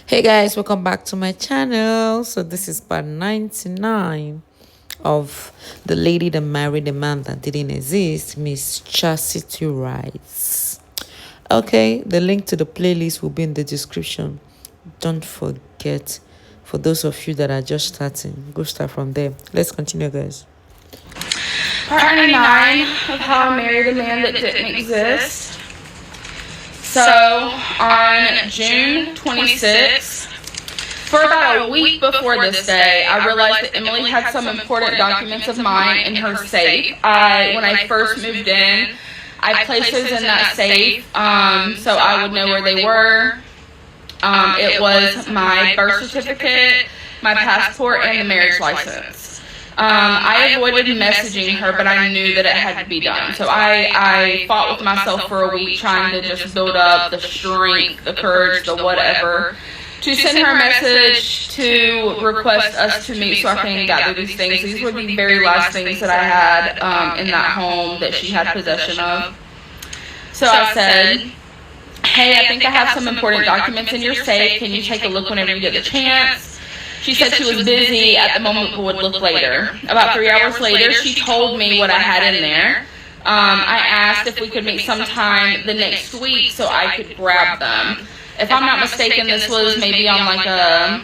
Hey guys, welcome back to my channel. So this is part 99 of The Lady That Married a Man That Didn't Exist, Miss Chastity Rice. Okay, the link to the playlist will be in the description. Don't forget, for those of you that are just starting, go start from there. Let's continue, guys. Part 99 of How I Married a Man That Didn't Exist. So, on June 26th, for about a week before this day, I realized that Emily had some important documents of mine in her safe. When I first moved in, I placed those in that safe so I would know where they were. It was my birth certificate, my passport, and the marriage license. I avoided messaging her, but I knew that it had to be done. So I fought with myself for a week trying to just build up the strength, the courage, the whatever, to send her a message to request us to meet so I can gather these things. These were the very last things that I had in that home that she had possession of. So I said, hey, I think I have some important documents in your safe. Can you take a look whenever you get the chance? She said she was busy at the moment but would look later. About 3 hours later, she told me what I had in there. I asked if we could meet sometime the next week so I could grab them. If I'm not mistaken, this was maybe on like a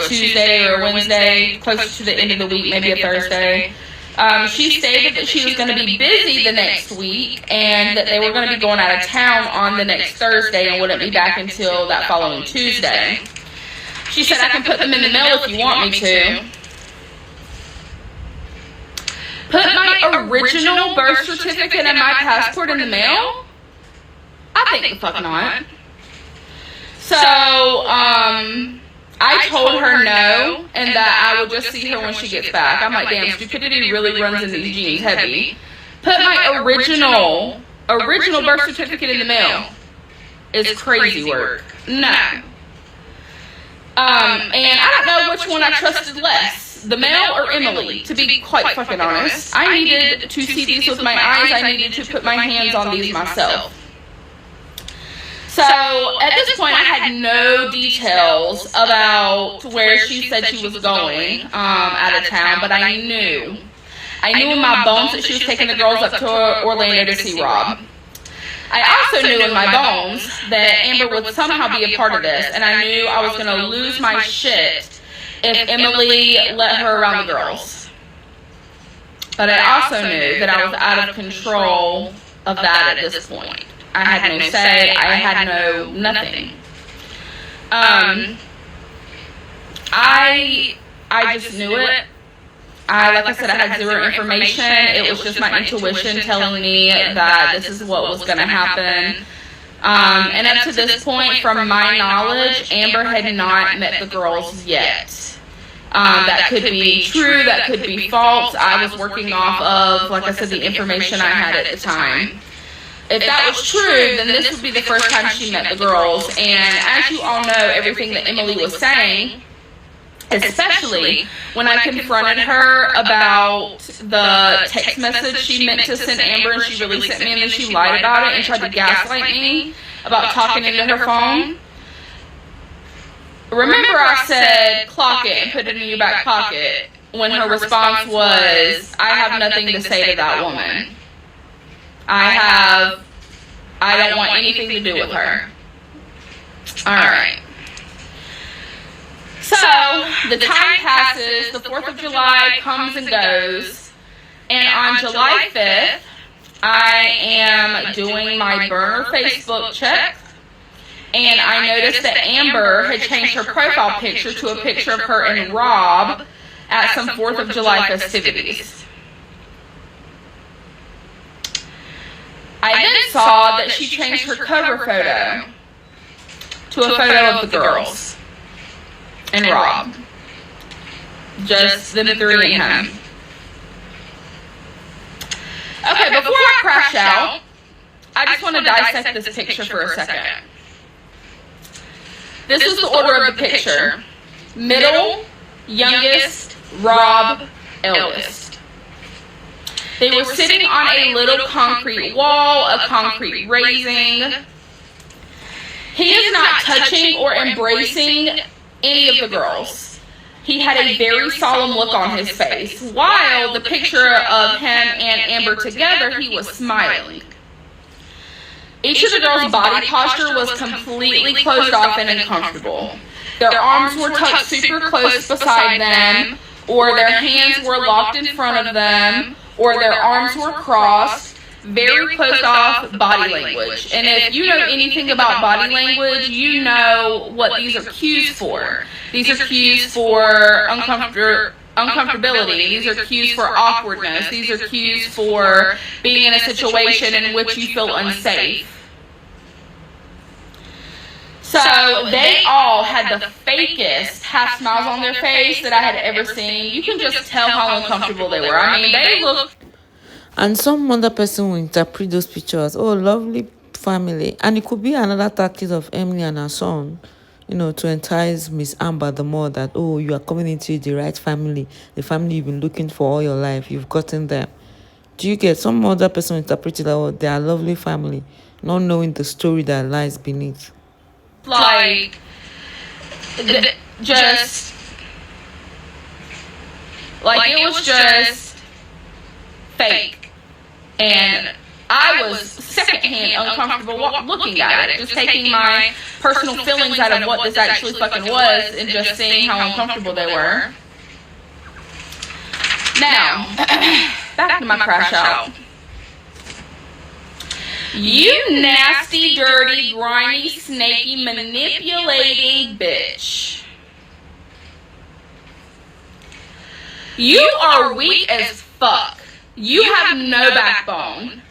Tuesday or a Wednesday, close to the end of the week, maybe a Thursday. She stated that she was going to be busy the next week and that they were going to be going out of town on the next Thursday and wouldn't be back until that following Tuesday. She said, I can put them in the mail if you want me to. Put my original birth certificate and my passport in the mail? I think the fuck not. So, I told her no, and that I would just see her when she gets back. I'm like, damn, stupidity really runs in these genes heavy. Put my original birth certificate in the mail is crazy work. No. And I don't know which one I trusted less, the mail or Emily, to be quite fucking honest. I needed to see these with my eyes. I needed to put my hands on these myself. So, at this point, I had no details about where she said she was going out of town, but I knew in my bones that she was taking the girls up to Orlando to see Rob. I also knew in my bones that Amber would somehow be a part of this, and I knew I was going to lose my shit if Emily let her around the girls. But I also knew that I was out of control of that at this point. I had no say. I had no nothing. I just knew it. Like I said, I had zero information. It was just my intuition telling me that this is what was going to happen. And up to this point, from my knowledge, Amber had not met the girls yet. That could be true, that could be false. I was working off of, like I said, the information I had at the time. If that was true, then this would be the first time she met the girls. And as you all know, everything that Emily was saying, especially when I confronted her about the text message she meant to send Amber and she really sent me, and then she lied about it and tried to gaslight me about talking into her phone. Remember I said, clock it and put it in your back pocket, when her response was, I have nothing to say to that woman. I don't want anything to do with her. Alright. So, the time passes, the 4th of July comes and goes, and on July 5th, I am doing my burner Facebook check, and I noticed that Amber had changed her profile picture to a picture of her and Rob at some 4th of July festivities. I then saw that she changed her cover photo to a photo of the girls and Rob. Just them three and him. Okay, before I crash out, I just want to dissect this picture for a second. This is the order of the picture. Middle, youngest, Rob, eldest. They were sitting on a little concrete wall, a concrete raising. He is not touching or embracing any of the girls. He had a very solemn look on his face. While the picture of him and Amber together, he was smiling. Each of the girls' body posture was completely closed off and uncomfortable. Their arms were tucked super close beside them, or their hands were locked in front of them, or their arms were crossed. Very closed off body language. And if you know anything about body language, you know what these are cues for. These are cues for uncomfortability. These are cues for awkwardness. These are cues for being in a situation in which you feel unsafe. So they all had the fakest half smiles on their face that I had ever seen. You can just tell how uncomfortable they were. I mean, they looked. And some other person will interpret those pictures, oh, lovely family. And it could be another tactic of Emily and her son, to entice Miss Amber the more that, oh, you are coming into the right family, the family you've been looking for all your life, you've gotten them. Do you get? Some other person interpreted that, oh, they are a lovely family, not knowing the story that lies beneath. Just it was just fake. And I was secondhand uncomfortable looking at it, just taking my personal feelings out of what this actually fucking was and just seeing how uncomfortable they were. Now, back to my crash out. You nasty, dirty, grimy, snaky, manipulating bitch. You are weak as fuck. You have no backbone.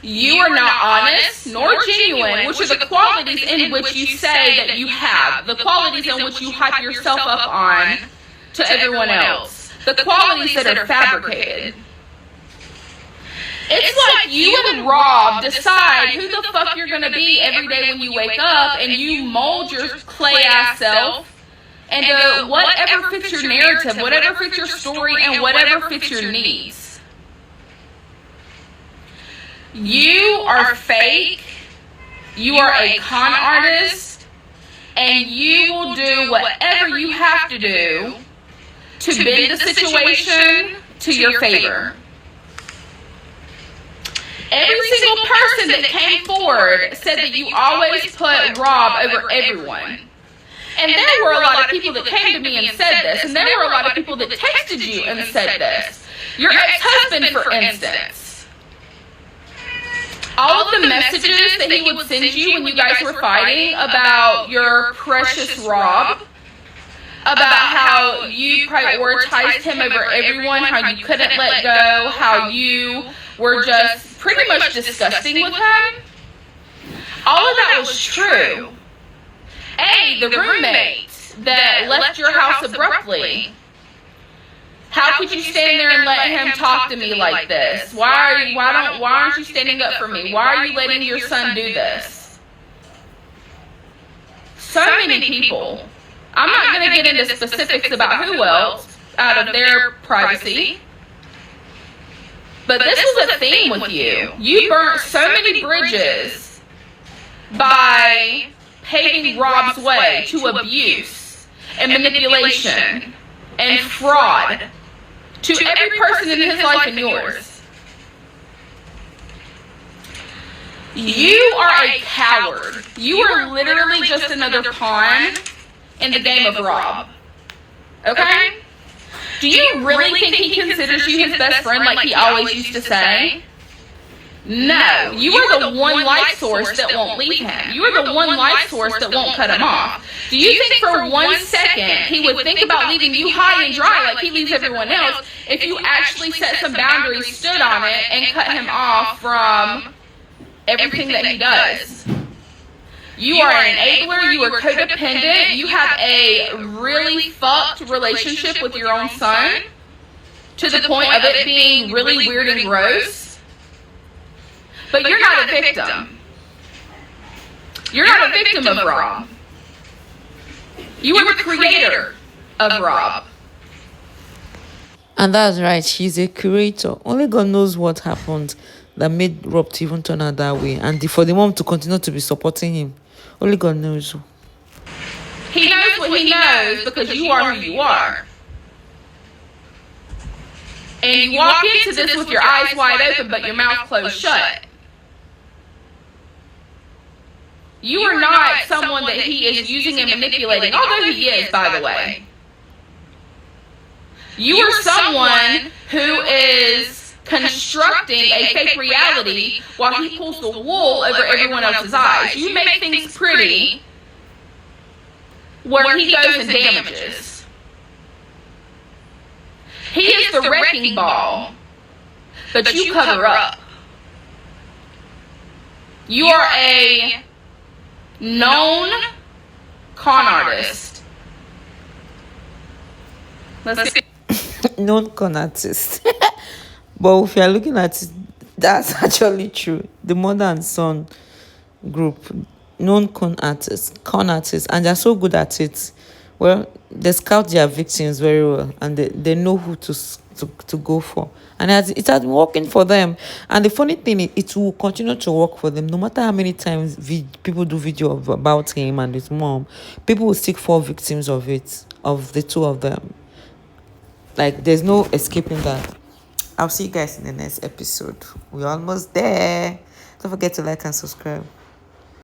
You are not honest nor genuine, which are the qualities in which you say that you have. The qualities in which you hype yourself up on to everyone else. The qualities that are fabricated. It's like you and Rob decide who the fuck you're going to be every day when you wake up, and you mold your clay-ass self into whatever fits your narrative, whatever fits your story, and whatever fits your needs. You are fake, you are a con artist, and you will do whatever you have to do to bend the situation to your favor. Every single person that came forward said that you always put Rob over everyone. And there were a lot of people that came to me and said this, and there were a lot of people that texted you and said this. Your ex-husband, for instance. All of the messages that he would send you when you guys were fighting about your precious Rob, about how you prioritized him over everyone, how you couldn't let go, how you were just pretty much disgusting with him. All of that was true. The roommate that left your house abruptly. How could you stand there and let him talk to me like this? Why aren't you standing up for me? Why are you letting your son do this? So many people. I'm not going to get into specifics about who else out of their privacy. But this was a theme with you. You burnt so many bridges by paving Rob's way to abuse and manipulation and fraud to every person in his life and yours. You are a coward. You are literally just another pawn in the game of Rob. Okay? Do you really think he considers you his best friend like he always used to say? No. You are the one life source that won't leave him. You are the one life source that won't cut him off. Do you think for 1 second he would think about leaving you high and dry like he leaves everyone else if you actually set some boundaries, stood on it, and cut him off from everything that he does? You are an enabler, you are codependent, you have a really fucked relationship with your own son to the point of it being really weird and gross. But you're not a victim. You're not a victim of Rob. You are the creator of Rob. And that's right, she's a curator. Only God knows what happened that made Rob to even turn out that way. And for the mom to continue to be supporting him. Only God knows. He knows what he knows because you are who you are. And you walk into this with your eyes wide open but your mouth closed shut. You are not someone that he is using and manipulating, although he is, by the way. You are someone who is constructing a fake reality while he pulls the wool over everyone else's eyes. You make things pretty where he goes and damages. He is the wrecking ball, but you cover up. You are a known con artist. Let's see. Known con artist. But if you're looking at it, that's actually true. The mother and son group, known con artists, and they're so good at it. Well, they scout their victims very well, and they know who to go for, and it has been working for them. And the funny thing is, it will continue to work for them no matter how many times people do video about him and his mom. People will stick for victims of it, of the two of them. Like, there's no escaping that. I'll see you guys in the next episode. We're almost there. Don't forget to like and subscribe.